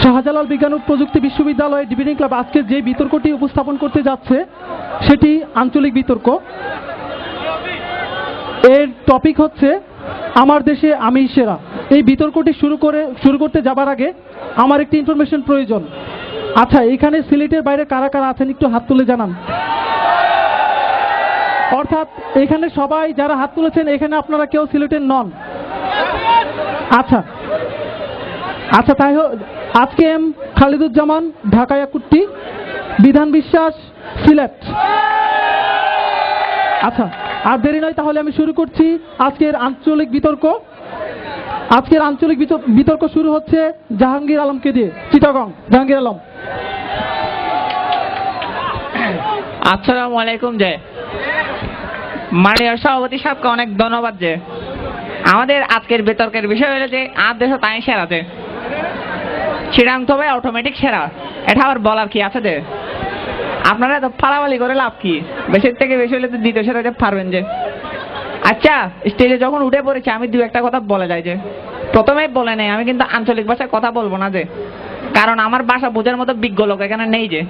শাহজালাল বিজ্ঞান ও প্রযুক্তি বিশ্ববিদ্যালয় ডিবেটিং ক্লাব আজকে যে বিতর্কটি উপস্থাপন করতে যাচ্ছে সেটি আঞ্চলিক বিতর্ক। এর টপিক হচ্ছে আমার দেশে আমি সেরা। এই বিতর্কটি শুরু করতে যাবার আগে আমার একটি ইনফরমেশন প্রয়োজন। আচ্ছা, এখানে সিলেটের বাইরে কারা কারা আছেন একটু হাত তুলে জানান। অর্থাৎ এখানে সবাই যারা হাত তুলেছেন এখানে আপনারা কেউ সিলেটের নন। আচ্ছা আচ্ছা, তাই আজকে এম খালিদুজ্জামান ঢাকা একুট্টি, বিধান বিশ্বাস সিলেট। আচ্ছা, আর দেরি নয়, তাহলে আমি শুরু করছি আজকের আঞ্চলিক বিতর্ক। আজকের আঞ্চলিক বিতর্ক শুরু হচ্ছে জাহাঙ্গীর আলমকে দিয়ে। চিটাগং, জাহাঙ্গীর আলম। আসসালামু আলাইকুম। যে মাননীয় সভাপতি সাহেবকে অনেক ধন্যবাদ। যে আমাদের আজকের বিতর্কের বিষয় হলো যে আর দেশ তাই সেরাতে চিরাং তবে অটোমেটিক সেরা, এটা আবার বলার কি আছে? যে আপনারা তো ফালাফালি করে লাভ কি? বেশির থেকে বেশি হলে তো দ্বিতীয় সেরা পারবেন। যে আচ্ছা, স্টেজে যখন উঠে পড়েছে আমি দু একটা কথা বলে যাই। যে প্রথমেই বলে নেই, আমি কিন্তু আঞ্চলিক ভাষায় কথা বলবো না। যে কারণ আমার ভাষা বোঝার মতো বিজ্ঞ লোক এখানে নেই। যে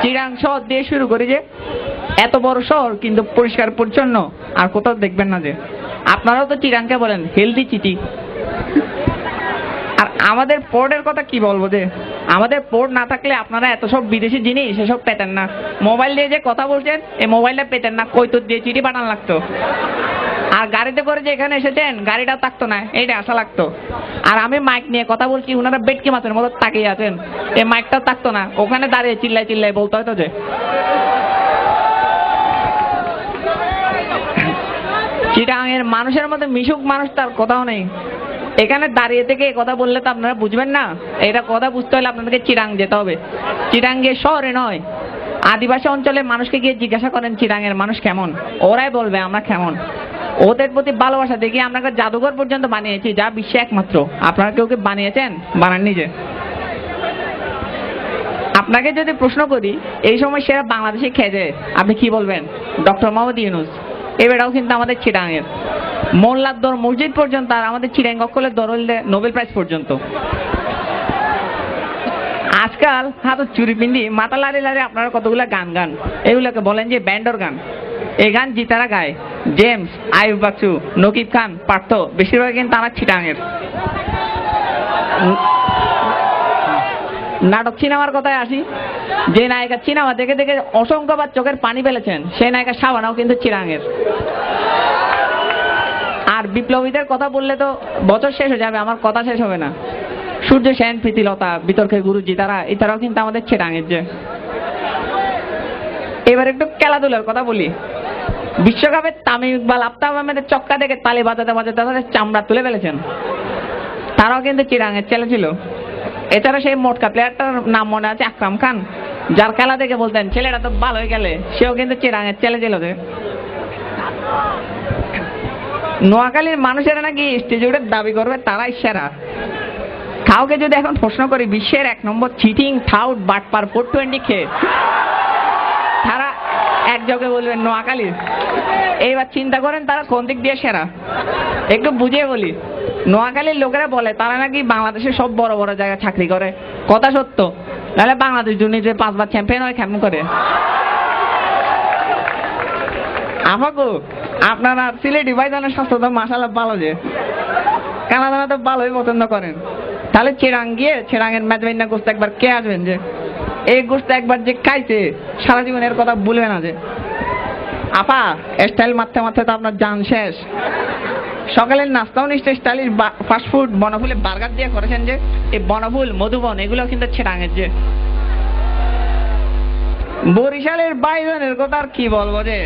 চিরাং শহর দিয়ে শুরু করি। যে এত বড় শহর কিন্তু পরিষ্কার পরিচ্ছন্ন আর কোথাও দেখবেন না। যে আপনারাও তো চিরাংকে বলেন হেলদি চিটি। আর আমাদের পোর্টের কথা কি বলবো? যে আমাদের পোর্ট না থাকলে আপনারা এত সব বিদেশি জিনিস সেসব পেতেন না। মোবাইল দিয়ে যে কথা বলছেন এই মোবাইলটা পেতেন না, কৈতুক দিয়ে চিঠি পাঠানো লাগতো। আর গাড়িতে করে যে এখানে এসেছেন গাড়িটাও থাকতো না, এইটা আসা লাগতো। আর আমি মাইক নিয়ে কথা বলছি, ওনারা বেটকি মাছের মতো তাকিয়ে আছেন, এই মাইকটাও থাকতো না, ওখানে দাঁড়িয়ে চিল্লাই চিল্লাই বলতে হতো। যে চিটাঙের মানুষের মধ্যে মিশুক মানুষ তার কথাও নেই। এখানে দাঁড়িয়ে থেকে কথা বললে তো আপনারা বুঝবেন না। এটা কথা বুঝতে হলে আপনাদেরকে চিরাং যেতে হবে। চিরাং গিয়ে শহরে নয়, আদিবাসী অঞ্চলের মানুষকে গিয়ে জিজ্ঞাসা করেন চিরাঙের মানুষ কেমন, ওরাই বলবে আমরা কেমন। ওদের প্রতি ভালোবাসা দেখি আমরা জাদুঘর পর্যন্ত বানিয়েছি, যা বিশ্বে একমাত্র। আপনারা কেউ বানিয়েছেন? বানান নিজে। আপনাকে যদি প্রশ্ন করি এই সময় সেরা বাংলাদেশে খেয়ে আপনি কি বলবেন? ডক্টর মোহাম্মদ ইউনূস। এবারেও কিন্তু আমাদের চিটাঙের মোল্লার দর মসজিদ পর্যন্ত, আর আমাদের চিরাং অকলের দরলে নোবেল প্রাইজ পর্যন্ত। আজকাল হাত চুরি পিন্ডি মাথা লাড়ি লাড়ি আপনারা কতগুলো গান এগুলোকে বলেন যে ব্যান্ডর গান। এই গান জিতারা গায় জেমস, আইয়ুব বাচ্চু, নকিব খান, পার্থ, বেশিরভাগ কিন্তু আমার চিটাঙের। নাটক সিনেমার কথায় আসি, যে নায়িকা সিনেমা দেখে দেখে অসংখ্যবার চোখের পানি ফেলেছেন সেই নায়িকা শাবানাও কিন্তু চিরাঙের। আর বিপ্লবীদের কথা বললে তো বছর শেষ হয়ে যাবে, আমার কথা শেষ হবে না। সূর্য সেন, প্রীতিলতা, বিতর্কের গুরুজি এটারাও কিন্তু আমাদের চিরাঙের। যে এবার একটু খেলাধুলার কথা বলি। বিশ্বকাপে তামিম ইকবাল, আফতাব আহমেদের চক্কা দেখে তালি বাজাতে বাজাতে তাদের চামড়া তুলে ফেলেছেন, তারাও কিন্তু চিরাঙের ছেলে ছিল। এছাড়া সেই মোটকা প্লেয়ারটার নাম মনে আছে, আকরাম খান, যার খেলা দেখে বলতেন ছেলেটা তো ভালোই গেলে, সেও কিন্তু চিরাঙের ছেলে ছিল। যে নোয়াখালীর মানুষেরা নাকি স্টেজে উঠে দাবি করবে তারাই সেরা। কাউকে যদি এখন প্রশ্ন করি বিশ্বের 1 নম্বর চিটিং, থাউট, বাটপার, 420 খেয়ে, তারা একযোগে বলবেন নোয়াখালীর। এইবার চিন্তা করেন তারা কোন দিক দিয়ে সেরা। একটু বুঝিয়ে বলি, নোয়াখালীর লোকেরা বলে তারা নাকি বাংলাদেশের সব বড় বড় জায়গায় চাকরি করে। কথা সত্য, নাহলে বাংলাদেশ দুর্নীতিতে 5 বার চ্যাম্পিয়ন হয় কেমন করে? আমাকে আপনারা সিলেটি ভাইজানের স্বাস্থ্য তো মাশাআল্লাহ ভালো। যে কানাডা তো ভালোই পছন্দ করেন। তাহলে চিরাং গিয়ে চিরাঙের মেজবাইনা গোস্ত একবার কে আসবেন? যে এই গোস্ত একবার যে খাইছে সারা জীবনের কথা ভুলবে না। যে আপা স্টাইল মারতে মারতে তো আপনার জান শেষ। সকালের নাস্তাও নিশ্চয় স্টাইলিশ ফাস্টফুড বনফুলে বার্গার দিয়ে করেছেন। যে এই বনফুল, মধুবন এগুলো কিন্তু চিরাঙের। যে বরিশালের বাইজনের কথা আর কি বলবো? যে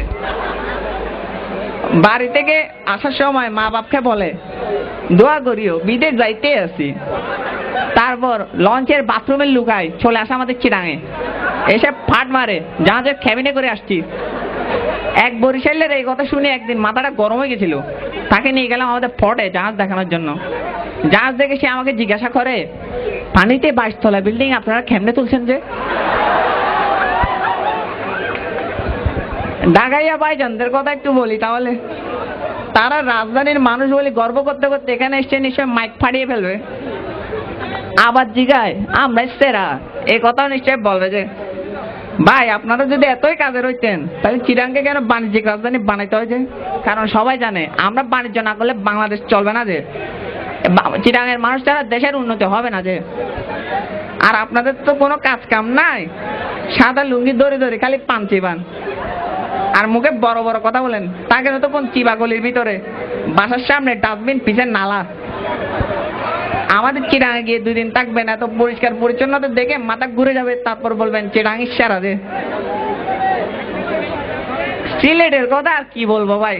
বাড়ি থেকে আসার সময় মা বাপকে বলে দোয়া করিও বিদেশ যাইতে আছি, তারপর লঞ্চের বাথরুমের লুকায় চলে আসে আমাদের চিরাঙে, এসে ফাট মারে জাহাজের ক্যাবিনে করে আসছি। এক বরিশালের এই কথা শুনে একদিন মাথাটা গরম হয়ে গেছিল, তাকে নিয়ে গেলাম আমাদের ফটে জাহাজ দেখানোর জন্য। জাহাজ দেখে সে আমাকে জিজ্ঞাসা করে পানিতে 22 তলা বিল্ডিং আপনারা কেমনে তুলছেন? যে ডাগাইয়া ভাইজানদের কথা একটু বলি তাহলে। তারা রাজধানীর মানুষ বলে গর্ব করতে করতে এখানে এসে নিশ্চয় মাইক ফাটিয়ে ফেলবে, আবার জিগায় আমরা সেরা, এই কথাও নিশ্চয় বলবে যে ভাই আপনারা যদি এতই কাজের হইতেন তাহলে চিটাংকে কেন বাণিজ্যিক রাজধানী বানাইতে হয়েছে? কারণ সবাই জানে আমরা বাণিজ্য না করলে বাংলাদেশ চলবে না, যে চিটাংয়ের মানুষ ছাড়া দেশের উন্নতি হবে না যে। আর আপনাদের তো কোনো কাজ কাম নাই, সাদা লুঙ্গি ধরে ধরে খালি পান চিবান আর মুখে বড় বড় কথা বলেন। তাকে তো কোন চিবাগলির ভিতরে, বাসার সামনে ডাস্টবিন, পিছের নালা। আমাদের চিটাঙে গিয়ে 2 দিন থাকবেন, এত পরিষ্কার পরিচ্ছন্নতা দেখে মাথা ঘুরে যাবে, তারপর বলবেন চিটাঙের সেরা যে। সিলেটের কথা আর কি বলবো ভাই,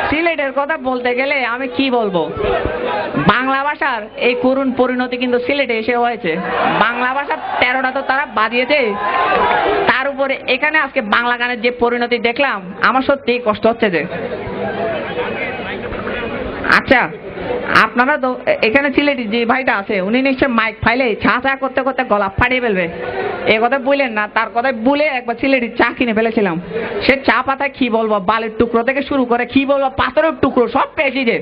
সিলেটের কথা বলতে গেলে আমি কি বলবো, বাংলা ভাষার এই করুণ পরিণতি কিন্তু সিলেটে এসে হয়েছে। বাংলা ভাষার 13টা তো তারা বাজিয়েছে, তার উপরে এখানে আজকে বাংলা গানের যে পরিণতি দেখলাম আমার সত্যি কষ্ট হচ্ছে যে। আচ্ছা আপনারা তো এখানে সিলেটি যে ভাইটা আছে উনি নিশ্চয় মাইক ফাইলে ছা চা করতে করতে গলা ফাটিয়ে ফেলবে, এ কথা বললেন না। তার কথায় বলে একবার সিলেটি চা কিনে ফেলেছিলাম, সে চা পাতায় কি বলবো, বালির টুকরো থেকে শুরু করে কি বলবো পাথরের টুকরো সব পেয়েছি যে।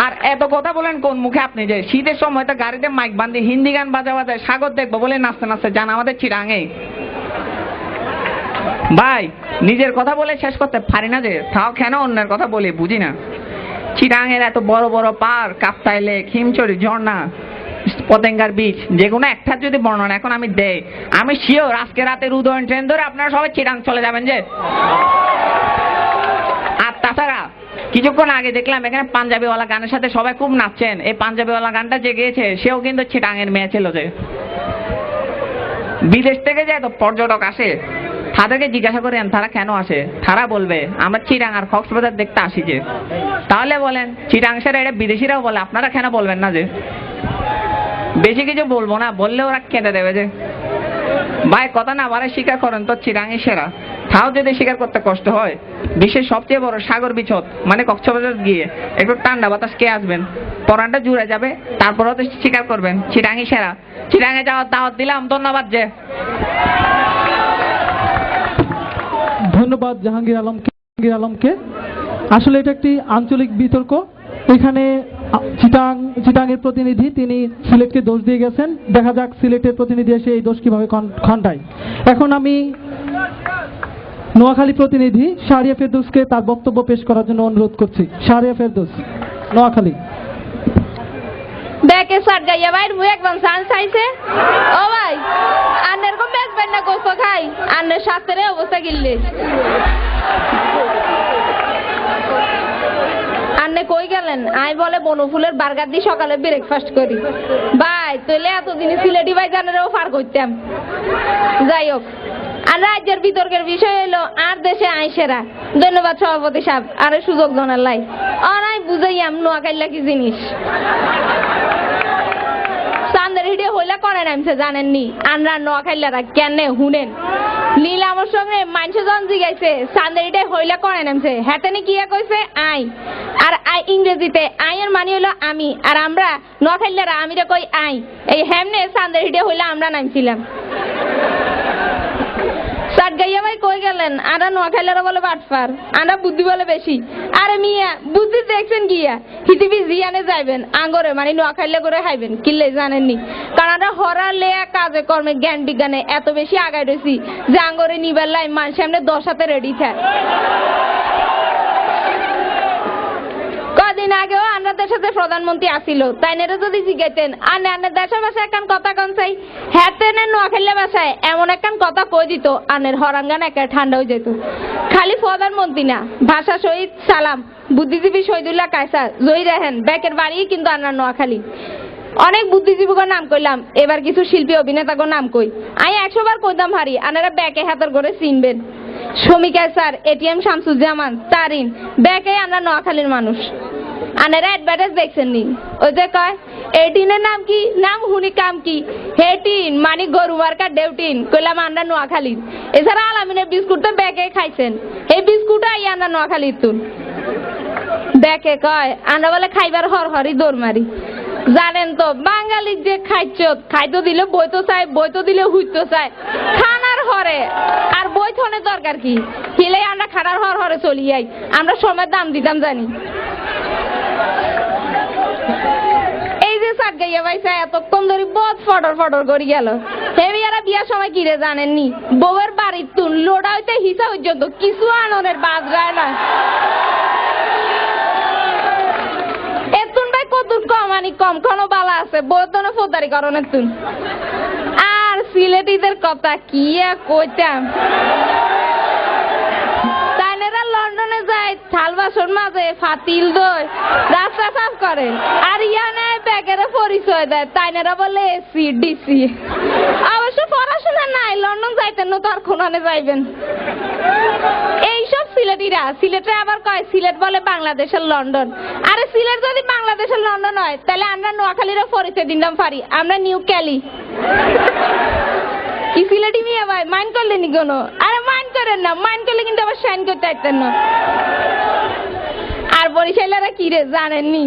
আর এত কথা বলেন কোন মুখে আপনি, যে শীতের সময় তো গাড়িতে মাইক বান্ধি হিন্দি গান বাজা বাজায় সাগর দেখবো বলে নাচতে নাচতে যান আমাদের চিটাঙে। ভাই নিজের কথা বলে শেষ করতে পারি না যে, তাও কেন অন্যের কথা বলে বুঝি না। চিটাঙের এত বড় বড় পার্ক, কাপ্তাই লেক, হিমচরি ঝর্ণা, পতেঙ্গার বিচ, যেগুলো একটার যদি বর্ণনা এখন আমি দেই, আমি শিওর আজকে রাতের উদয়ন ট্রেন ধরে আপনারা সবাই চিটাং চলে যাবেন যে। আর তাছাড়া কিছুক্ষণ আগে দেখলাম এখানে পাঞ্জাবিওয়ালা গানের সাথে সবাই খুব নাচছেন। এই পাঞ্জাবিওয়ালা গানটা যে গেয়েছে সেও কিন্তু চিটাঙের মেয়ে ছিল যে। বিদেশ থেকে যে এত পর্যটক আসে তাদেরকে জিজ্ঞাসা করেন তারা কেন আসে, তারা বলবে আমরা চিটাং আর কক্সবাজার দেখতে আসি যে। তাহলে বলেন চিটাং সেরা এটা বিদেশিরাও বলে, আপনারা কেন বলবেন না যে? বেশি কিছু বলবো না, বললে ওরা কেঁদে দেবে যে। ভাই কথা না বারে স্বীকার করেন তো চিটাংই সেরা, তাও যদি স্বীকার করতে কষ্ট হয় বিশ্বের সবচেয়ে বড় সাগর বিচত মানে কক্সবাজার গিয়ে একটু ঠান্ডা বাতাস খেয়ে আসবেন, পরানটা জুড়ে যাবে, তারপরেও তো স্বীকার করবেন চিটাংই সেরা। চিটাঙে যাওয়ার দাওয়াত দিলাম, ধন্যবাদ যে। ধন্যবাদ জাহাঙ্গীর আলমকে। আসলে এটা একটি আঞ্চলিক বিতর্ক। এখানে চিটাঙের প্রতিনিধি তিনি সিলেটকে দোষ দিয়ে গেছেন, দেখা যাক সিলেটের প্রতিনিধি এসে এই দোষ কিভাবে খণ্ডায়। এখন আমি নোয়াখালী প্রতিনিধি শাহরিয়া ফেরদৌসকে তার বক্তব্য পেশ করার জন্য অনুরোধ করছি। শাহরিয়া ফেরদৌস, নোয়াখালী। দেখে সার গাইয়া ভাই মুই একদম চান্স চাইছে। ও ভাই আন্নের কো বেশ বেন না গোস্ত খাই, আন্নের শাস্ত্রে অবস্থা গিললে আন্নে কই গেলেন? আই বলে বনফুলের বার্গার দিয়ে সকালে ব্রেকফাস্ট করি। ভাই তাহলে এতদিন সিলেটি ভাই জানেরও পার করতাম। যাই হোক, আর রাজ্যের বিতর্কের বিষয় হলো আর দেশে আইসেরা। ধন্যবাদ সভাপতি সাহেব, আরে সুযোগ জানার লাই অনাই বুঝাইয়াম নোয়াখাইলা কি জিনিস। চান্দের হিডে হইলা করে নামছে জানেননি, আনরা নোয়াখাইলারা কেনে হুনেন নীল আমার সঙ্গে মানুষ জন জিগাইছে চান্দের হিডে হইলা করে নামছে, হেতেনে কি কইছে আই। আর আই ইংরেজিতে আই এর মানে হলো আমি, আর আমরা নোয়াখাইলারা আমিরে কই আই। এই হেমনে চান্দের হিডে হইলা আমরা নামছিলাম। সাত গাইয়া ভাই কই গেলেন? আরা নোয়াখাইলারা বলে বাটফার, আরা বুদ্ধি বলে বেশি। আরে মিয়া বুদ্ধি দেখছেন গিয়া হিতিবি জিয়ানে যাইবেন আঙ্গরে মানে নোয়াখাইলা করে খাইবেন কিল্লে জানেননি। কারণ আমরা হরা লেয়া কাজে কর্মে জ্ঞান বিজ্ঞানে এত বেশি আগাই রয়েছি যে আঙ্গরে নিবার লাই মানুষ সামনে 10 হাতে রেডি থাকে। কদিন আগেও আন্নাদের সাথে প্রধানমন্ত্রী আসিল, তাই নেরে যদি জিগাইতেন আন্নের দেশের ভাষায় একখান কথা কন চাই, হ্যাঁ নোয়াখাইলা ভাষায় এমন একখান কথা কই দিত আন্নের হরাঙ্গান একা ঠান্ডা হয়ে যেত। খালি প্রধানমন্ত্রী না, ভাষা শহীদ সালাম, বুদ্ধিজীবী শহীদুল্লাহ কায়সার, জয়ী রেহেন ব্যাকের বাড়ি কিন্তু আন্নার নোয়াখালী। অনেক বুদ্ধিজীবীর নাম কইলাম, এবার কিছু শিল্পী অভিনেতার নাম কই। আমি 100 বার কইতাম হারি, আনারা ব্যাকে হাতের করে চিনবেন। শ্রমিকা স্যার, এটিএম শামসুজ্জামান, তারিন ব্যাকে আমরা নোয়াখালীর মানুষ। আনারা অ্যাডভার্টাইজ দেখছেন নি? ওই যে কয় এটিনের নাম কি, নাম হুনি কাম কি, হেটিন মানে গরু মার্কা ডেউটিন, কইলাম আমরা নোয়াখালীর। এছাড়া আলামিনের বিস্কুট তো ব্যাকে খাইছেন, এই বিস্কুট আই আমরা নোয়াখালীর তুন। ব্যাকে কয় আমরা বলে খাইবার হরহরি দৌড় মারি। জানেন তো বাঙালির যে খাইতো দিলে বইতো চায়, বইতো দিলে হুইতো চায়, খানার হরে আর বই থনে দরকার কি? হিলে আমরা খানার হরে চলি যাই, আমরা সময়ের দাম দিতাম জানি। এই যে সাত গাইয়া পাইছে এতক্ষণ ধরে বহুত ফটর ফটর করি গেল, হেবিয়ারা বিয়ার সময় কিরে জানেননি? বউয়ের বাড়ির তুন লোড়া হইতে হিসা পর্যন্ত কিছু আননের বাদ যায় না। এতুন ভাই কতুন কমানি কম কোনো বালা আছে বৌতনে ফোদারি করনের তুন। আর সিলেটিদের কথা কি কইতাম, তাইনেরা লন্ডনে যায় থাল বাসন মাঝে ফাতিল দই রাস্তা সাফ করে, আর ইয়ানে ব্যাগের পরিচয় দেয়, তাইনেরা বলে এসি ডিসি। অবশ্য পড়াশোনা নাই, লন্ডন যাইতেন না তো আর কোনানে যাইবেন। এইসব সিলেটিরা, সিলেটে আবার কয় সিলেট বলে বাংলাদেশের লন্ডন। আরে সিলেট যদি বাংলাদেশের লন্ডন হয় তাহলে আমরা নোয়াখালীরও পরিচয় দিতাম পারি, আমরা নিউ ক্যালি। কি সিলেটি মিয়া ভাই মাইন্ড করলেনি কোনো? আরে মাইন্ড করেন না, মাইন্ড করলে কিন্তু আবার শাইন করতে পারতেন না। আর বরিশালেরা কি রে জানেননি?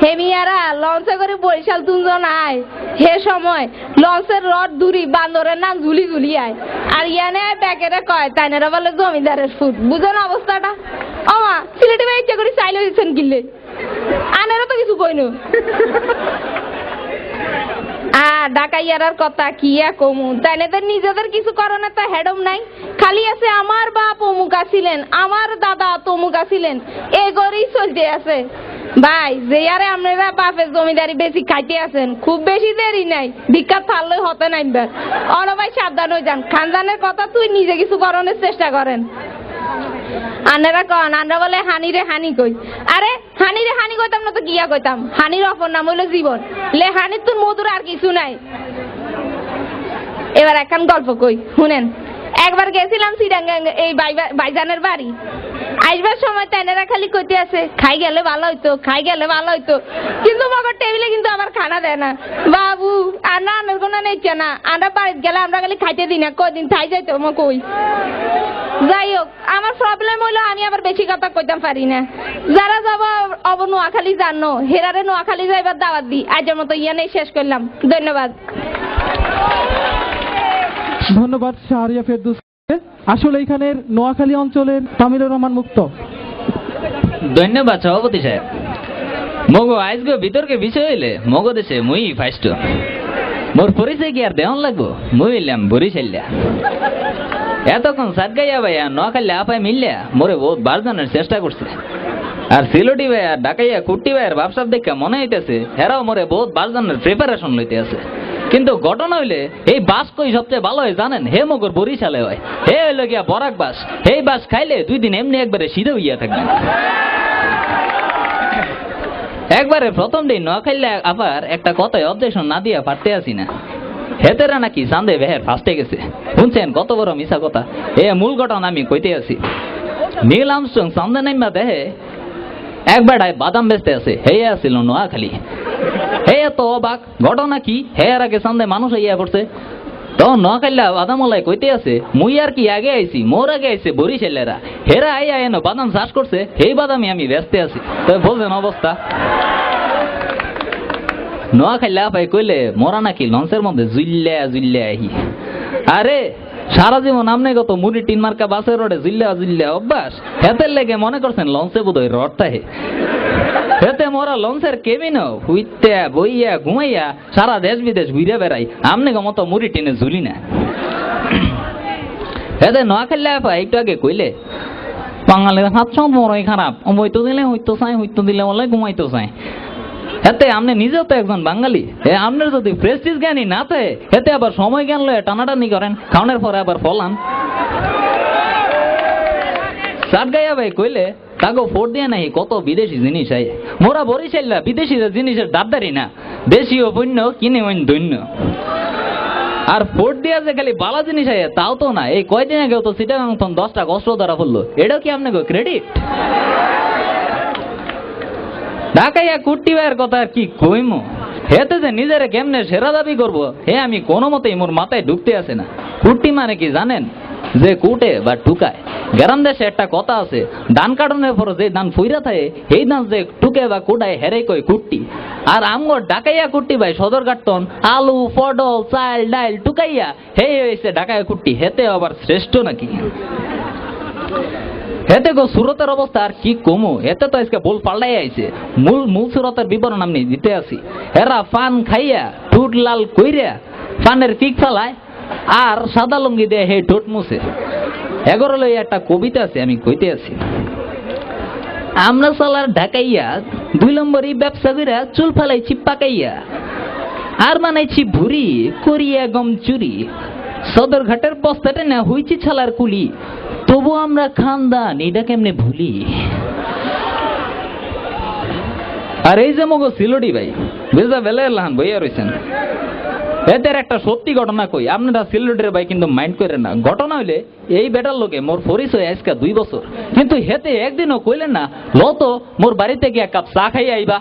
হেমিয়ারা লঞ্চে করে বরিশাল তুনজন আয়, হে সময় লঞ্চের রড দূরি বান্দরের নাম ঝুলি ঝুলি আয়, আর ইয়ানে ব্যাকেরে কয় তাইনেরা বলে জমিদারের ফুট। বুঝেন অবস্থাটা? ওমা সিলেটি ভাই ইচ্ছা করে চাইলে দিচ্ছেন কিনলে, আনেরও তো কিছু কইনো। ডাকাইয়ার কথা কি কমু, তাইনেদের নিজেদের কিছু করণে তো হেডম নাই, খালি আছে আমার বাপ অমুক আছিলেন, আমার দাদা তমুক আছিলেন, এগোরেই চলতে আছে। ভাই যে আরে আপনারা বাপের জমিদারি বেশি খাইতে আছেন, খুব বেশি দেরি নাই, ভিক্ষা থাললে হতে নাইবার। অন ভাই সাবধান হয়ে যান, খানদানের কথা তুই নিজে কিছু করণের চেষ্টা করেন। আনারা কন আমরা বলে হানিরে হানি কই, আরে হানিরে হানি কইতাম না তো গিয়া কইতাম, হানির অপর নাম হইলো জীবন। লে হানির তোর মধুর আর কিছু নাই। এবার একখান গল্প কই শুনেন। একবার গেছিলাম চিরাঙ্গা এই ভাইজানের বাড়ি, আইবার সময় তাইনেরা খালি কইতে আছে খাই গেলে ভালো হইতো, খাই গেলে ভালো হইতো, কিন্তু মগর টেবিলে কিন্তু আমার খানা দেয় না। বাবু আর না আনার কোনো নেইছে না, আমরা বাড়িতে গেলে আমরা খালি খাইতে দিই না, কদিন খাই যাইতো মা কই। যাই হোক আমার প্রবলেম হইলো আমি আবার বেশি কথা কইতাম পারি না। যারা যাব অব নোয়াখালী জানো, হেরারে নোয়াখালী যাইবার দাওয়াত দি। আজের মতো ইয়ানেই শেষ করলাম, ধন্যবাদ। ধন্যবাদ শাহরিয়া ফেরদৌস। আসলে এখানের নোয়াখালী অঞ্চলের তামিলুর রহমান মুক্ত। ধন্যবাদ সভাপতি সাহেব। মগো আজকে বিতর্কে বিষয় হইলে মগো দেশে মুই ফাইস্ট, মোর পরিচয় কি আর দেওয়ান লাগবো? মুই হইলাম বরিশালিয়া। এতক্ষণ সাতগাইয়া ভাইয়া নোয়াখালী আপায় মিললিয়া মোরে বহুত বারজনের চেষ্টা করছে, আর সিলেটি ভাইয়া ডাকাইয়া কুট্টি ভাইয়ের ভাবসাব দেখে মনে হইতেছে হেরাও মোরে বহুত বারজনের প্রিপারেশন লইতে আছে। কিন্তু ঘটনা হইলে এই বাস কই সবচেয়ে ভালো হয় জানেন? হে মগর বরিশালে হয়, হে হইলো গিয়া বরাক বাস। এই বাস খাইলে 2 দিন এমনি একবারে সিধে হইয়া থাকবেন। একবারে প্রথম দিন নোয়াখালী আবার একটা কথায় অবজেকশন না দিয়া পারতে আসি না, হেতেরা নাকি চান্দে বেহের ফার্স্টে গেছে। শুনছেন কত বড় মিশা কথা? এ মূল ঘটনা আমি কইতে আছি। নীল আর্মস্ট্রং চান্দে নাইমা দেহে একবার বাদাম বেচতে আছে, হে আসছিল নোয়াখালী। হে তো অবাক, ঘটনা কি? হে আর আগে চান্দে মানুষ ইয়া পড়ছে। তখন নোয়াখালী বাদামলাই কইতে আছে মুই আর কি আগে আইছি, মোর আগে আইছে বরিশালেরা, হেরা আইয়া এনো বাদাম চাষ করছে, সেই বাদামই আমি বেচতে আছি। তো বলছেন অবস্থা। নোয়াখালী আপাই কইলে মরা নাকি লঞ্চের মধ্যে জুইল্লা জুইল্লা আহি। আরে সারা জীবন আমনে কত মুড়ি টিন মার্কা বাসের রোডে জুইল্লা জুইল্লা অভ্যাস, হেতের লেগে মনে করছেন লঞ্চে বোধহয় রডটা হে। হেতে মোরা লঞ্চের কেবিন হুইতে বইয়া ঘুমাইয়া সারা দেশ বিদেশ ঘুরে বেড়াই, আমনে মতো মুড়ি টিনে ঝুলি না। হেতে নোয়াখালী আপা একটু আগে কইলে বাঙালির হাত সব বড়ই খারাপ, বইতো দিলে হইতো চাই, হইতো দিলে বলে ঘুমাইতো চাই। হেতে আপনি নিজেও তো একজন বাঙালি, আপনার যদি প্রেস্টিজ জ্ঞানী না থাকে হেতে আবার সময় জ্ঞান লয়ে টানাটানি করেন, খাওয়ানোর পরে আবার ফলান। সাতগাইয়া ভাই কইলে তাকে ফোর দিয়ে নাই কত বিদেশি জিনিস আই, মোরা বরিশাল্লা বিদেশি জিনিসের দাবদারি না, দেশীয় পণ্য কিনে দৈন্য। আর ফোর দিয়া যে খালি বালা জিনিস আয় তাও তো না। এই কয়দিন আগেও তো সিটাগাং 10টা কষ্ট ধরা পড়লো, এটাও কি আপনাকে ক্রেডিট? ঢাকাইয়া কুট্টি ভাইয়ের কথা আর কি কইমো, হেতে যে নিজের কেমনে সেরা দাবি করবো হে আমি কোনো মতেই মোর মাথায় ঢুকতে আসে না। কুট্টি মানে কি জানেন? যে কুটে বা টুকায়। গ্রাম দেশে একটা কথা আছে, ধান কাটনের পর যে ধান ফুইরা থাকে এই ধান যে টুকে বা কুটায় হেরে কই কুট্টি। আর আমগো ডাকাইয়া কুট্টি ভাই সদর কাটন আলু পটল চাল ডাইল টুকাইয়া হে হয়েছে ডাকাইয়া কুট্টি, হেতে আবার শ্রেষ্ঠ নাকি? হেতে গো সুরতের অবস্থা আর কি কমু, এতে তো আজকে বল পাল্টাই আইছে। মূল সুরতের বিবরণ আমি দিতে আসি। এরা পান খাইয়া ঠুট লাল কইরা পানের পিক ফেলায় আর সাদা লুঙ্গি দিয়ে হে ঠোঁট মুছে। এগোর লই একটা কবিতা আছে, আমি কইতে আছি। আমরা সালার ঢাকাইয়া 2 নম্বরই ব্যবসা কইরা চুল ফেলাইছি পাকাইয়া, আর বানাইছি ভুরি করিয়া গম চুরি, সদর ঘাটের বস্তাটা না হইছি ছালার কুলি, তবু আমরা খানদান এটা কেমনে ভুলি। আর এই যে মগো সিলডি ভাই বেজা বেলা লাহান বইয়া রয়েছেন, এদের একটা সত্যি ঘটনা কই, আপনারা সিলডের ভাই কিন্তু মাইন্ড করেন না। ঘটনা হইলে এই বেটার লোকে মোর পরিচয় আজকে 2 বছর, কিন্তু হেতে একদিনও কইলেন না লত মোর বাড়িতে গিয়ে 1 কাপ চা খাই আইবা।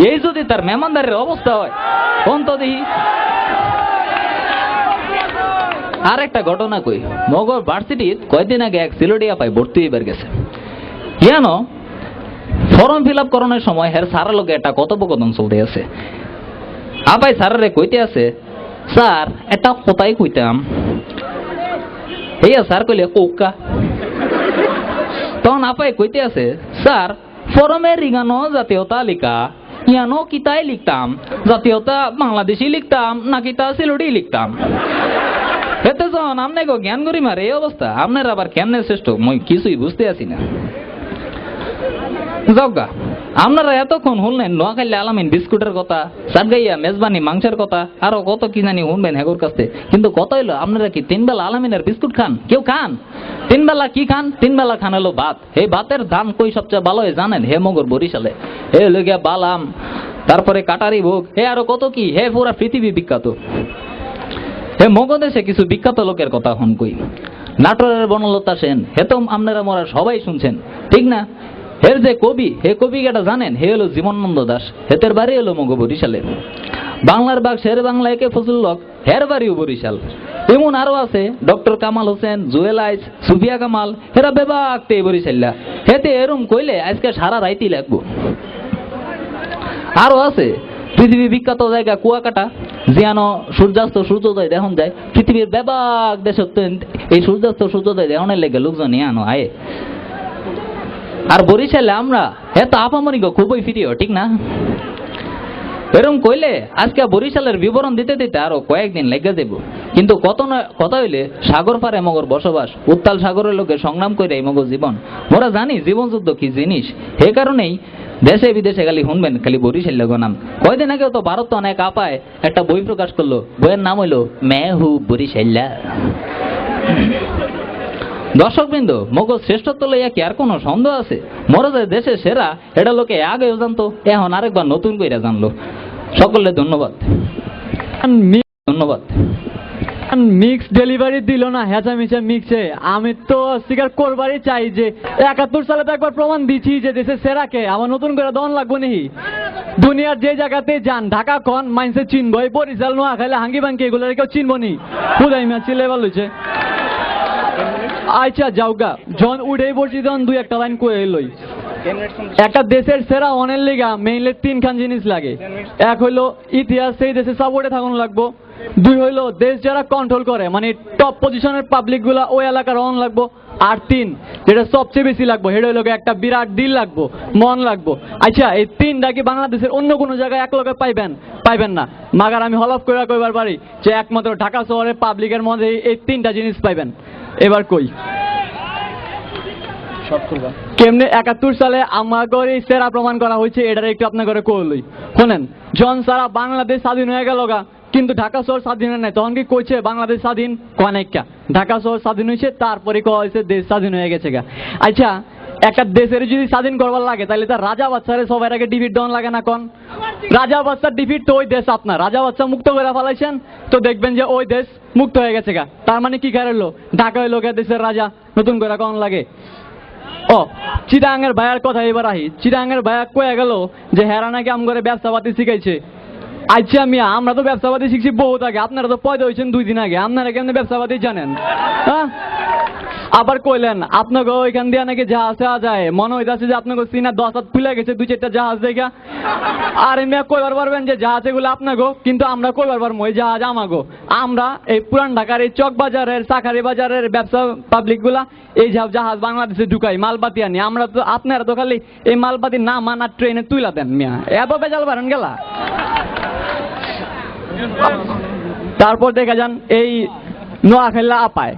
এই যদি তার মেহমানদারের অবস্থা হয় কোন তো দেখি। আর একটা ঘটনা কই, মগর ভার্সিটিত কয়দিন আগে এক সিলডিয়া পাই ভর্তি হইবার গেছে। জানো ফর্ম ফিল আপ করানোর সময় হের সারা লোকে একটা কথোপকথন চলতে আছে। আপাই স্যারের কইতে আছে, স্যার একটা কথাই কইতাম। এইয়া স্যার কইলে কৌকা। তখন আপাই কইতে আছে, স্যার ফরমে রিগানো জাতীয় তালিকা ইয়ানো কিতাই লিখতাম, জাতীয়তা বাংলাদেশি লিখতাম নাকি তা সিলুডি লিখতাম। এতে যখন আমনে গো জ্ঞান করি মারে এই অবস্থা, আপনার আবার কেমনে শ্রেষ্ঠ মই কিছুই বুঝতে আসি না। যাওগা আপনারা এতক্ষণ শুনলেন নোয়াখালী আলামিন বিস্কুটের কথা, সাতগাইয়া মেজবানি মাংসের কথা, আরো কত কি জানি শুনবেন হেগোর কাছে। কিন্তু কথা হইলো আপনারা কি 3 বেলা আলামিনের বিস্কুট খান? কেউ খান? 3 বেলা কি খান? 3 বেলা খান হলো ভাত। এই ভাতের দাম কই সবচেয়ে ভালো হয় জানেন? হে মগর বরিশালে। হে লগিয়া বালাম, তারপরে কাটারি ভোগ, হে আরো কত কি, হে পুরা পৃথিবী বিখ্যাত। হে মগদেশে কিছু বিখ্যাত লোকের কথা হন কই। নাটোরের বনলতা সেন, হে তো আপনারা মোরা সবাই শুনছেন, ঠিক না? হের যে কবি, হে কবি কেটা জানেন? হে হলো জীবনানন্দ দাস, হেতের বাড়ি হলো মগ বরিশালে। বাংলার বাগ শের বাংলা একে ফজলুল হক, হের বাড়িও বরিশাল। এমন আরো আছে ডক্টর কামাল হোসেন, জুয়েল আইস, সুফিয়া কামাল, হেরা বেবাকতে বরিশাল্লা। হেতে এরম কইলে আজকে সারা রাইতি লাগবো। আরো আছে পৃথিবী বিখ্যাত জায়গা কুয়াকাটা, জিয়ানো সূর্যাস্ত সূর্যোদয় দেখুন যায়। পৃথিবীর বেবাক দেশ এই সূর্যাস্ত সূর্যোদয় দেখনের লেগে লোকজন আনো আয়ে। আর বরিশালে আমরা এত আপামরি গো খুবই ফিরিও, ঠিক না? এরকম কইলে আজকে বরিশালের বিবরণ দিতে দিতে আরো কয়েকদিন লেগে দেব। কিন্তু কথা হইলে সাগর পারে মগর বসবাস, উত্তাল সাগরের লোকে সংগ্রাম করে এই মগর জীবন। মোরা জানি জীবনযুদ্ধ কি জিনিস, হে কারণেই দেশে বিদেশে খালি শুনবেন খালি বরিশাল লোক নাম। কয়দিন আগেও তো ভারত অনেক আপায় একটা বই প্রকাশ করলো, বইয়ের নাম হইলো মে হু বরিশাল্লা। দর্শকবৃন্দ, মগজ শ্রেষ্ঠত্ব লইয়া কি আর কোনো সন্দেহ আছে? মোরা যে দেশের সেরা এটা লোকে আগেও জানতো, এখন আরেকবার নতুন কইরা জানলো। সকলে ধন্যবাদ, ধন্যবাদ। মিক্স ডেলিভারি দিল না, হেঁচা মিচা মিক্সে। আমি তো স্বীকার করবারই চাই যে 71 সালে তো একবার প্রমাণ দিচ্ছি যে দেশের সেরাকে আমার নতুন করে দন লাগবো নেই। দুনিয়ার যে জায়গাতে যান, ঢাকা কন মাইন্সে চিনবো, এই বরিশাল নোয়াখালী হাঙ্গি ভাঙ্গি এগুলো কেউ চিনবো নি। পুরাই ম্যাচ লেভেল হয়েছে। আচ্ছা যাওগা, জন উঠেই পড়ছি তখন 2-1টা লাইন কয়ে লই। একটা দেশের সেরা অনের লিগা মেইনলি 3 খান জিনিস লাগে। এক হইলো ইতিহাস, সেই দেশে সাপোর্টে থাকুন লাগবো। 2 হইলো দেশ যারা কন্ট্রোল করে, মানে টপ পজিশনের পাবলিক গুলা ওই এলাকার অন লাগবো। আর 3 যেটা সবচেয়ে বেশি লাগবো, সেটা হইলো একটা বিরাট দিল লাগবো, মন লাগবো। আচ্ছা এই 3টা কি বাংলাদেশের অন্য কোনো জায়গায় এক লগে পাইবেন না। মাগার আমি হলফ করে কইবার পারি যে একমাত্র ঢাকা শহরের পাবলিকের মধ্যে এই 3টা জিনিস পাইবেন। এবার কই কেমনে 71 সালে আমাদের এই সেরা প্রমাণ করা হয়েছে, এটার একটু আপনার করে কইলই শোনেন। জন সারা বাংলাদেশ স্বাধীন হয়ে গেল গা, কিন্তু ঢাকা শহর স্বাধীন হয় নাই। তখন কি কইছে বাংলাদেশ স্বাধীন? কনেকা ঢাকা শহর স্বাধীন হয়েছে, তারপরে কয়া হয়েছে দেশ স্বাধীন হয়ে গেছে গা। আচ্ছা একটা দেশের যদি স্বাধীন করবার লাগে তাহলে তার রাজা বাচ্চারে সবার আগে ডিফিট ডন লাগে না? কোন রাজা বাচ্চার ডিফিট তো ওই দেশ আপনার রাজা বাচ্চা মুক্ত করে ফেলাইছেন, তো দেখবেন যে ওই দেশ মুক্ত হয়ে গেছে গা। তার মানে কি কারলো? ঢাকা হইল গা দেশের রাজা, নতুন করে কোন লাগে? ও চিটাঙ্গের ভাইয়ার কথা এবার আহি। চিটাঙ্গের ভাইয়া কয়ে গেল যে হেরা নাকি আম করে ব্যবসা পাতি শিখাইছে। আচ্ছা মিয়া, আমরা তো ব্যবসাবাদী শিখছি বহুত আগে, আপনারা তো পয়দা হয়েছেন 2 দিন আগে, আপনারা কেমনে ব্যবসাবাদী জানেন? হ্যাঁ, আবার কইলেন আপনাকে ওইখান দিয়ে নাকি জাহাজ দেওয়া যায়, মনে হইতেছে যে আপনাকে চীনা 10 হাত ফুলে গেছে 2-4টা জাহাজ দেখা। আর মিয়া কইবার পারবেন যে জাহাজ এগুলো আপনাকে, কিন্তু আমরা কইবার পারবো এই জাহাজ আমাগো। আমরা এই পুরান ঢাকার এই চক বাজারের, সাকারি বাজারের ব্যবসা পাবলিক গুলা এই জাহাজ বাংলাদেশে ঢুকাই মালপাতি আনি। আমরা তো, আপনারা তো খালি এই মালপাতি না মানা ট্রেনে তুইলা দেন মিয়া, এত বেজাল পারেন গেলা। তারপর দেখা যান এই নোয়াখালী আপায়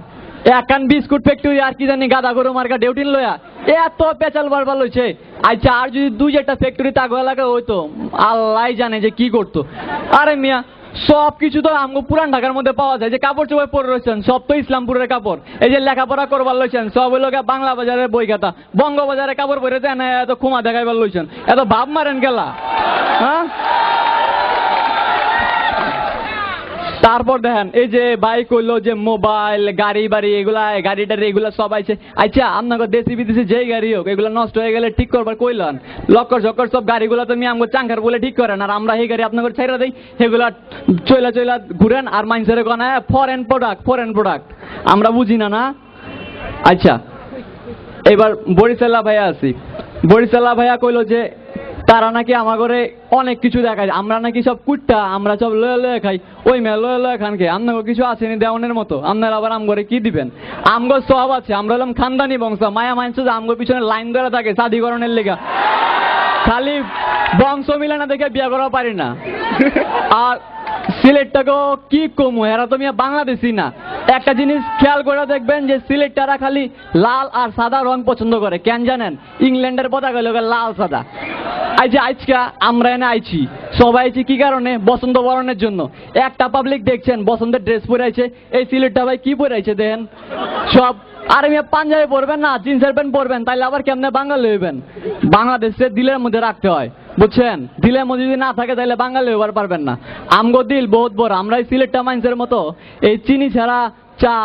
একান বিস্কুট ফ্যাক্টরি আর কি জানি গাদা গরু মার্কা ডিউটিন লয়া এত পেঁচাল বারবার লইছে। আচ্ছা আর যদি 2-4টা ফ্যাক্টরি তাগো এলাকা হইতো, আল্লাহ জানে যে কি করতো। আরে মিয়া সব কিছু তো আমগো পুরান ঢাকার মধ্যে পাওয়া যায়, যে কাপড় চোপড় পরে রয়েছেন সব তো ইসলামপুরের কাপড়। এই যে লেখাপড়া করবার লইছেন সব হইল বাংলা বাজারের বই খাতা, বঙ্গবাজারে কাপড় পরে দেন এত ক্ষমা দেখাইবার লইছেন, এত ভাব মারেন গেলা। হ্যাঁ, তারপর দেখেন এই যে বাইক হইলো, যে মোবাইল গাড়ি বাড়ি এগুলা, গাড়ি টাড়ি এগুলা সব আইছে। আচ্ছা আপনাকে দেশি বিদেশি যেই গাড়ি হোক এগুলা নষ্ট হয়ে গেলে ঠিক করবার কইলেন, লক্কর ঝক্কর সব গাড়িগুলা তো আমগো চাঙ্কার বলে ঠিক করেন, আর আমরা এই গাড়ি আপনাকে ছেড়ে দেই, সেগুলা চইলা ঘুরেন আর মানুষের গনায় ফরেন প্রোডাক্ট। আমরা বুঝি না না। আচ্ছা এবার বরিশালা ভাইয়া আছি, বরিশালা ভাইয়া কইলো যে তারা নাকি আমার ঘরে অনেক কিছু দেখায়, আমরা নাকি সব কুট্টা, আমরা সব লয়ে খাই। ওই মেয়ে লয়ে খানকে আপনাকে কিছু আসেনি দেওয়ানের মতো, আপনারা আবার আম ঘরে কি দিবেন? আমগো সব আছে, আমরা হলাম খানদানি বংশ, মায়া মানছ যে আমগো পিছনে লাইন ধরে থাকে শাদীকরণের লেগা, খালি বংশ মিলে না দেখে বিয়ে করা পারি না। আর সিলেটটাকেও কি কমু, এরা তো মিয়া বাংলাদেশি না। একটা জিনিস খেয়াল করে দেখবেন যে সিলেটটারা খালি লাল আর সাদা রং পছন্দ করে, কেন জানেন? ইংল্যান্ডের পতাকা লোকের লাল সাদা। এই যে আজকে আমরা এনে আইছি, সবাই আইছি কি কারণে? বসন্ত বরণের জন্য। একটা পাবলিক দেখছেন বসন্তের ড্রেস পরে আইছে, এই সিলেটটা ভাই কি পরে আইছে দেখেন সব। আর মিয়া পাঞ্জাবি পরবেন না, জিন্সের প্যান্ট পরবেন, তাইলে আবার কেমনে বাঙালি হইবেন? বাংলাদেশে দিলের মধ্যে রাখতে হয়, বুঝছেন? দিলের মধ্যে যদি না থাকে তাহলে বাঙালি হইবার পারবেন না। আমগো দিল বহুত বড়, আমরা এই সিলেটটা মানুষের মতো এই চিনি ছাড়া চা,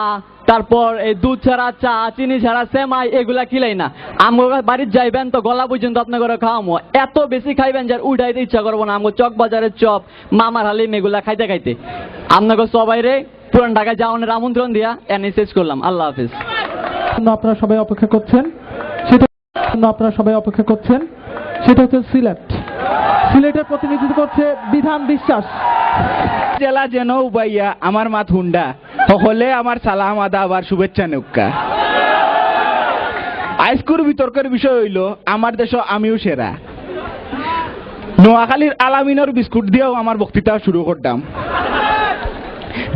তারপর এই দুধ ছাড়া চা, চিনি ছাড়া সেমাই এগুলা কিলাই না। আমগো বাড়ির যাইবেন তো গলা পর্যন্ত আপনার ঘরে খাওয়ামো, এত বেশি খাইবেন যার উঠাইতে ইচ্ছা করবো না। আমগো চক বাজারের চপ, মামার হালিম এগুলা খাইতে খাইতে আপনাকে সবাই রে পুরান ঢাকায় যাওয়ানোর আমন্ত্রণ দিয়া এনে শেষ করলাম। আল্লাহ হাফিজ। আপনারা সবাই অপেক্ষা করছেন, সেটা হচ্ছে সিলেট। সিলেটের প্রতিনিধিত্ব করছে বিধান বিশ্বাস। জেলা যেন উবাইয়া আমার মাত হুন্ডা সকলে আমার সালাম আদা আবার শুভেচ্ছা নৌকা। আইস্কুর বিতর্কের বিষয় হইল আমার দেশ আমিও সেরা। নোয়াখালীর আলামিনের বিস্কুট দিয়েও আমার বক্তৃতা শুরু করতাম।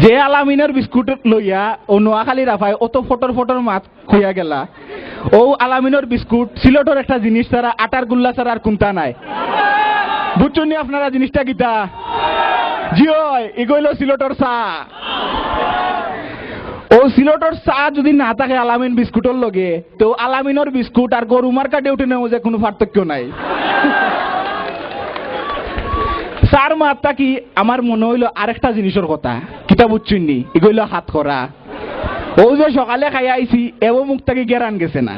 যে আলামিনের বিস্কুট লইয়া ও নোয়াখালী রাফায় অত ফটর মাছ খুইয়া গেলা, ও আলামিনের বিস্কুট সিলেটের একটা জিনিস ছাড়া, আটার গুল্লা ছাড়া আর কোনটা নাই। বুঝছেন আপনারা জিনিসটা কিতা? জিও এগোইল সিলেটের চা। ও সিলেটের চা যদি না থাকে আলামিন বিস্কুটের লগে, তো আলামিনের বিস্কুট আর গরু মার্কা ডিউটিনের মধ্যে কোনো পার্থক্য নাই। চার মাত্রা কি আমার মনে হইলো আরেকটা জিনিসের কথা, কিতা বুঝছেন নি? এগুলো হাত করা। ও যে সকালে খাই আইছি এও মুখ থেকে গেরান গেছে না।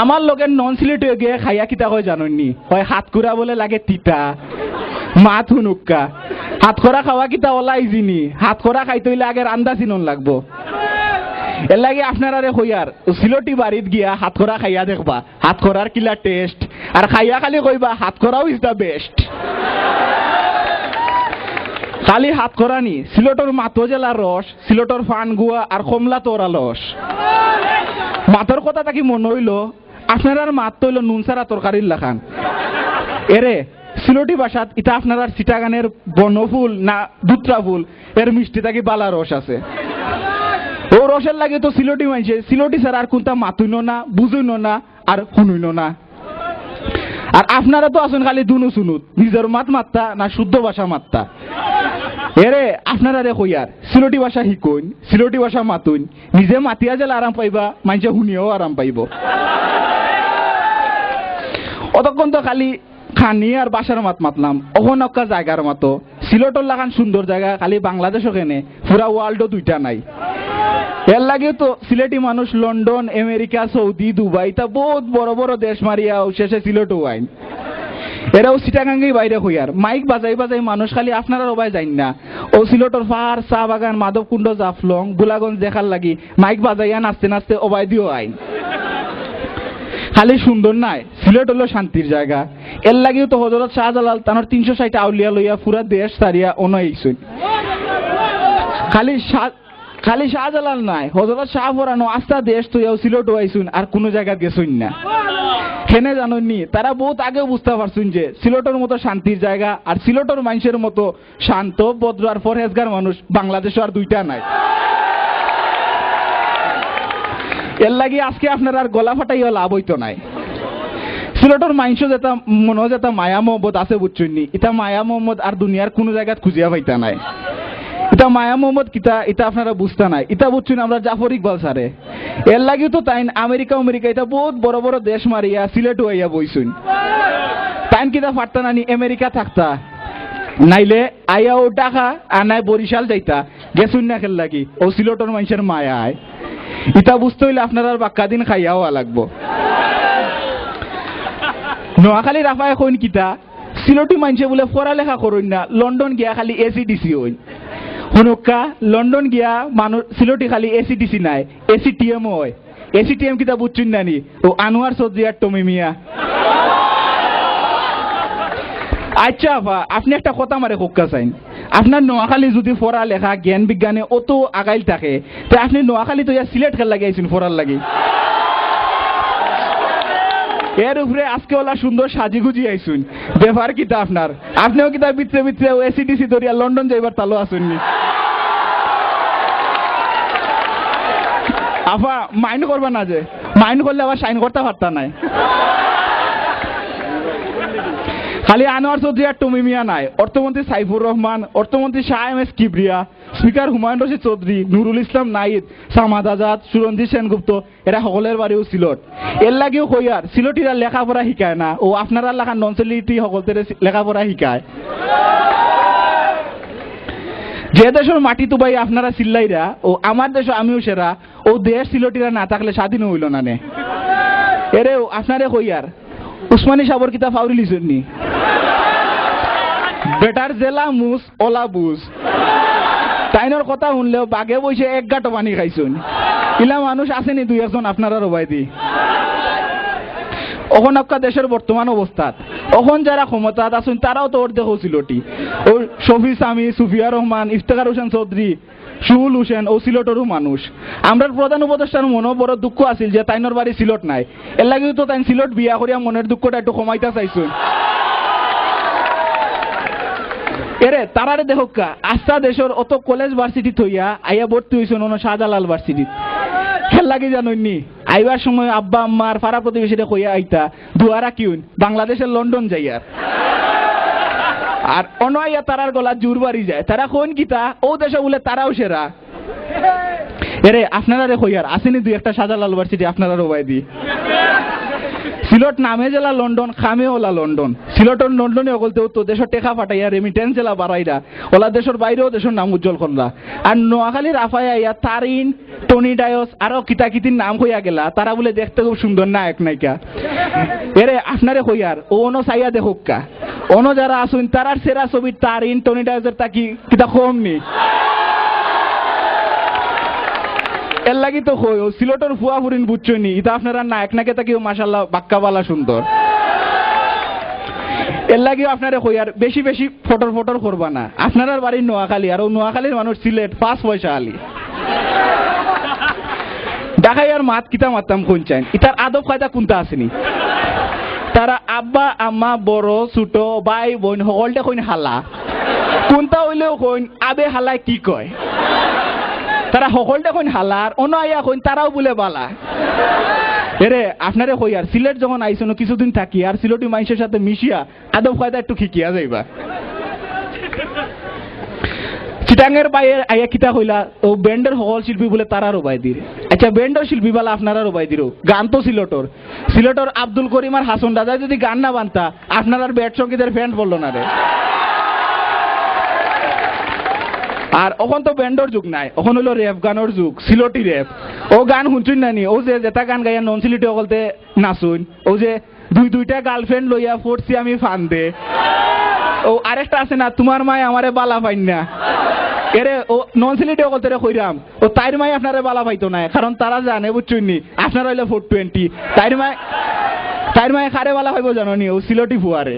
আমার লোকের নন সিলেটে গিয়ে খাইয়া কিতা হয় জানেননি? হয় হাত কুড়া বলে লাগে তিতা, মাথ হুনুক্কা। হাত করা খাওয়া কিতা ওলা ইজিনি, হাত করা খাইতে হইলে আগে রান্দা চিনন লাগবো। এর লাগে আপনারা রে হইয়ার সিলটি বাড়িত গিয়া হাত করা খাইয়া দেখবা হাত করার কিলা টেস্ট, আর খাইয়া খালি কইবা হাত করাও ইজ দা বেস্ট। খালি হাত করা নি, সিলেটর মাতো জেলার রস, সিলেটর ফানগুয়া আর কমলা তোরা লস। মাতর কথা তাকি মনে হইল আপনার মাত হইল নুন সারা তরকারির লাখান। এরে সিলটি ভাষাত ইটা আপনার সিটাগানের বনফুল না দুত্রা ফুল এর মিষ্টি থাকি বালা রস আছে। ও রসের লাগে তো সিলটি মাইছে, সিলটি ছাড়া আর কোনটা মাতুইনো না, বুঝুইনো না, আর শুনুইনো না। আর আপনারা তো আসুন খালি দুনু শুনুত, নিজের মাত মাত্তা না শুদ্ধ ভাষা মাত্তা। এরে আপনারা রে কইয়ার সিলটি ভাষা শিকুন, সিলটি ভাষা মাতুন, নিজে মাতিয়া জেলা আরাম পাইবা, মানুষে শুনিয়েও আরাম পাইব। অতক্ষণ তো খালি খানি আর বাসার মাত মাতলাম, অহনক্কা জায়গার মতো। সিলেটর লাগান সুন্দর জায়গা খালি বাংলাদেশ ওখানে, পুরা ওয়ার্ল্ডও 2টা নাই। এর লাগে তো সিলেটি মানুষ লন্ডন, আমেরিকা, সৌদি, দুবাই তা বহুত বড় বড় দেশ মারিয়া শেষে সিলেটও আইন। এরাও সিটাগাঙ্গেই বাইরে হইয়ার মাইক বাজাই বাজাই মানুষ খালি আপনারা রবাই যাইন না ও সিলটর পাহাড় চা বাগান মাধবকুণ্ড জাফলং গোলাগঞ্জ দেখার লাগি মাইক বাজাইয়া নাচতে নাচতে অবাই দিও আইন খালি সুন্দর নাই সিলেট হলো শান্তির জায়গা এর লাগিও তো হযরত শাহজালাল তানোর 360 আউলিয়া লইয়া পুরা দেশ সারিয়া অনইছুন খালি শাহজালাল নাই হযরত শাহ ফরানো আস্থা দেশ তুইয়াও সিলেট আইছুন আর কোনো জায়গা গেছুন না কেনে জানোনি তারা বহুত আগে বুঝতে পারছুন যে সিলেটের মতো শান্তির জায়গা আর সিলেটের মানুষের মতো শান্ত ভদ্র আর পরহেজগার মানুষ বাংলাদেশে আর দুইটা নাই এর লাগি আজকে আপনার আর গলা ফাটাইয়া লাভ হইতো নাই সিলেটের মানুষ যেটা মনে যেটা মায়া মোহাম্মদ আছে বুঝছুননি এটা মায়া মোহাম্মদ আর দুনিয়ার কোনো জায়গায় খুঁজিয়া পাইতা নাই এটা মায়া মোহাম্মদ কিতা এটা আপনারা বুঝতে নাই এটা বুঝছুন আমরা জাফর ইকবাল স্যারে এর লাগিও তো তাই আমেরিকা এটা বহুত বড় বড় দেশ মারিয়া সিলেট হইয়া বইছুন তাইন কিতা পারতা নানি আমেরিকা থাকতা নাইলে আইয়া ও ঢাকা আর নাই বরিশাল যাইতা গেছুন না খেল লাগি ও সিলেটের মানুষের মায়া আয় ইটা বুঝতে হইলে আপনার আর বাক্কা দিন খাইয়া হওয়া লাগবো নোয়াখালী রাফায় কইন কিতা সিলেটি মানুষে বলে পড়ালেখা করুন না লন্ডন গিয়া খালি এসিডিসি হইন হনুকা লন্ডন গিয়া মানুষ সিলেটি খালি এসিডিসি নাই এসিটিএম হয় এসিটিএম কিতা বুঝছুন নানি ও আনোয়ার চৌধুরী আর টমি মিয়া আচ্ছা আপা আপনি একটা কথা মারে হোক্কা চাইন আপনার নোয়াখালী যদি পড়ালেখা জ্ঞান বিজ্ঞানে অত আগাইল থাকে তো আপনি নোয়াখালী তো ইয়া সিলেট খেল লাগে আইসুন পড়ার লাগে এর উপরে আজকে ওলা সুন্দর সাজিগুজি আইসুন ব্যাপার কিতা আপনার আপনিও কিতা ভিতরে ভিতরে এসিডিসি ধরিয়া লন্ডন যাইবার তালো আসুননি আপা মাইন্ড করবা না যে মাইন্ড করলে আবার সাইন করতে পারতা নাই খালি আনোয়ার চৌধুরী আর টমি মিয়া নাই অর্থমন্ত্রী সাইফুর রহমান অর্থমন্ত্রী Shah M S Kibria speaker Humayun Rashid Chowdhury Nurul Islam নাইদ সামাদ আজাদ সুরঞ্জিত সেনগুপ্ত এরা সকলের বাড়িও সিলট এর লাগেও কইয়ার সিলটিরা লেখাপড়া শিকায় না ও আপনারা লেখা নন সিলেটি সকলদের লেখাপড়া শিকায় যে দেশের মাটি তো ভাই আপনারা চিল্লাইরা ও আমার দেশ আমিও সেরা ও দেশ সিলটিরা না থাকলে স্বাধীন হইল না নে এরেও আপনারে কইয়ার উসমানী সাবর কিতা ফাউরি লিছুননি বেটার জেলা মুস ওলা বুস তাইনোর কথা শুনলেও বাঘে বসে এক গাঁটো পানি খাইছুন ইলা মানুষ আসেনি দুই একজন আপনারা রবাই দি অখন আপনার দেশের বর্তমান অবস্থাত অখন যারা ক্ষমতাত আছেন তারাও তো ওর দেখ সিলটি ও শফি সামি সুফিয়া রহমান ইফতেখার হোসেন চৌধুরী সুহুল হোসেন ও সিলটেরও মানুষ আমরা প্রধান উপদেষ্টার মনে বড় দুঃখ আছিল যে তাইনোর বাড়ি সিলট নাই এর লাগেও তো তাই সিলট বিয়া করিয়া মনের দুঃখটা একটু কমাইতে চাইছুন এরে তারারে দেখোকা আস্থা দেশের অত কলেজ ভার্সিটি থইয়া আইয়া ভর্তি হইছুন অন্য শাহজালাল ভার্সিটি খেল লাগি জাননি আইবার সময় আব্বা আম্মার পাড়া প্রতিবেশীরা কইয়া আইতা দুয়ারা কিউন বাংলাদেশের লন্ডন যাইয়ার আর অনয়া তারার গলা জোর বাড়ি যায় তারা কোন কিতা ও দেশে বলে তারাও সেরা এরে আপনারা রে কইয়ার আসেনি দুই একটা শাহজালাল ভার্সিটি আপনারা রবাই দি সিলট নামে জেলা লন্ডন খামে ওলা লন্ডন সিলটর লন্ডনে অগলতেও তো দেশের টেকা ফাটাইয়া রেমিটেন্স জেলা বাড়াইরা ওলা দেশের বাইরেও দেশের নাম উজ্জ্বল করলা আর নোয়াখালীর আফাইয়া ইয়া তারিন টনি ডায়স আরো কিতা কিতির নাম হইয়া গেলা তারা বলে দেখতে খুব সুন্দর না এক নাইকা এরে আপনারে কইয়ার ও অনো চাইয়া দেখুকা অনো যারা আসুন তারার সেরা ছবি তারিন টনি ডায়সের তাকি কিতা কম নি এর লাগি তো কই ও সিলটর ফুয়া ফুরিন বুঝছনি এটা আপনারা নায়ক নাকে তাকিও মাশাআল্লাহ বাক্কাবালা সুন্দর এর লাগি আপনারা কই আর বেশি বেশি ফটোর করবা না আপনারা বাড়ি নোয়াখালী আর ও নোয়াখালীর মানুষ সিলেট 5 পয়সা আলি ঢাকায় আর মাত কিতা মারতাম কোন চাই ইতার আদব কায়দা কোনটা আসেনি তারা আব্বা আম্মা বড় ছোট ভাই বোন সকলটা কইন হালা কোনটা হইলেও কইন আবে হালায় কি কয় তারা সকলটা কইন হালার অনাইয়া কইন তারাও বলে বালা এরে আপনারে কই আর সিলেট যখন আইছন কিছুদিন থাকি আর সিলেটি মানুষের সাথে মিশিয়া আদব কায়দা একটু শিখিয়া যাইবা চিটাঙ্গের বাইরে আইয়া কিতা কইলা ও ব্যান্ডের সকল শিল্পী বলে তারারও বাই দির আচ্ছা ব্যান্ডের শিল্পী বালা আপনারারও বাই দিরো গান তো সিলেটর আব্দুল করিম আর হাসন দাদা যদি গান না বানতা আপনার আর ব্যাট সঙ্গীতের ফ্যান বললো না রে আর এখন তো ব্যান্ডর যুগ নাই এখন হলো র্যাপ গানের যুগ সিলটি র্যাপ ও গান শুনছুন নানি ও যে যেটা গান গাইয়া নন সিলেটি অকলতে নাচুন ও যে দুইটা গার্লফ্রেন্ড লইয়া পড়ছি আমি ফান্দে। ও আরেকটা আছে না, তোমার মায় আমারে বালা পাইন না, এরে ও নন সিলেটে কতরে কইরাম, ও তাইর মাই আপনারে বালা পাইতো না, কারণ তারা জানে বুঝছুনি আপনার হইলে 420, তাইর মায় খারে বালা পাইব জাননি, ও সিলটি ফুয়ারে।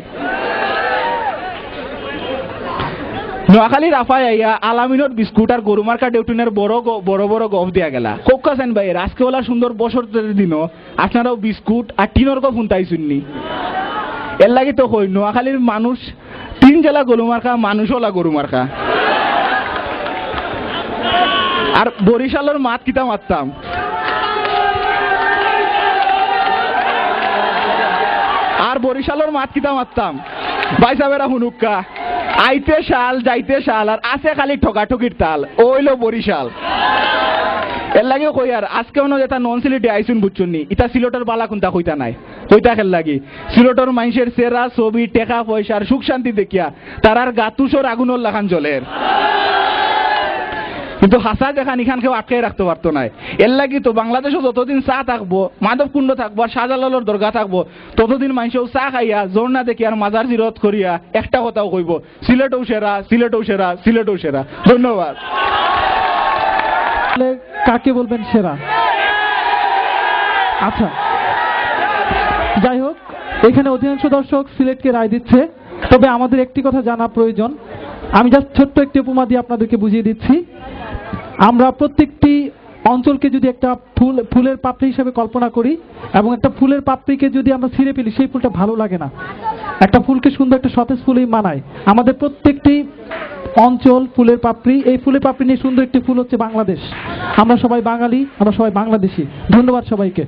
নোয়াখালী রাফাই আইয়া আলামিনত বিস্কুট আর গরু মার্কা ডেউটিনের বড় বড় গফ দিয়া গেলা। কোকাছেন ভাই আজকে ওলা সুন্দর বছরের দিনও আপনারাও বিস্কুট আর টিনর গফ শুনতাই শুননি। এর লাগি তো কই নোয়াখালীর মানুষ 3 জেলা গরু মার্কা, মানুষ ওলা গরু মার্কা। আর বরিশালের মাত কিতা মারতাম, ভাই সাহেবেরা হুনুক্কা, আইতে শাল যাইতে শাল, আর আছে খালি ঠকাঠকির তাল, ওইলো বরিশাল। এর লাগে কই আর আজকে অন্য যেটা নন সিলেটে আইসুন বুঝছুনি, ইটা সিলেটের বালা কোনটা কইতা নাই, কইতা খেল লাগি সিলেটের মানুষের চেরা ছবি টেকা পয়সার সুখ শান্তি দেখিয়া তারার গাতুসর আগুনের লাখান জলের, কিন্তু হাসা দেখান এখান কেউ আটকে রাখতে পারতো না। এর লাগি তো বাংলাদেশও যতদিন চা থাকবো, মাধব কুণ্ড থাকবো, আর শাহজালালের দরগা থাকবো, ততদিন মানুষও চা খাইয়া জোর না দেখি আর মাজার জিরত করিয়া একটা কথাও কইব, সিলেটও সেরা, সিলেটও সেরা, সিলেটও সেরা। ধন্যবাদ। তাহলে কাকে বলবেন সেরা? আচ্ছা, যাই হোক, এখানে অধিকাংশ দর্শক সিলেটকে রায় দিচ্ছে, তবে আমাদের একটি কথা জানা প্রয়োজন। আমি জাস্ট ছোট্ট একটি উপমা দিয়ে আপনাদেরকে বুঝিয়ে দিচ্ছি। আমরা প্রত্যেকটি অঞ্চলকে যদি একটা ফুলের পাপড়ি হিসেবে কল্পনা করি, এবং একটা ফুলের পাপড়িকে যদি আমরা ছিঁড়ে ফেলি, সেই ফুলটা ভালো লাগে না। একটা ফুলকে সুন্দর একটা সতেজ ফুলই মানায়। আমাদের প্রত্যেকটি অঞ্চল ফুলের পাপড়ি, এই ফুলের পাপড়ি নিয়ে সুন্দর একটি ফুল হচ্ছে বাংলাদেশ। আমরা সবাই বাঙালি, আমরা সবাই বাংলাদেশি। ধন্যবাদ সবাইকে।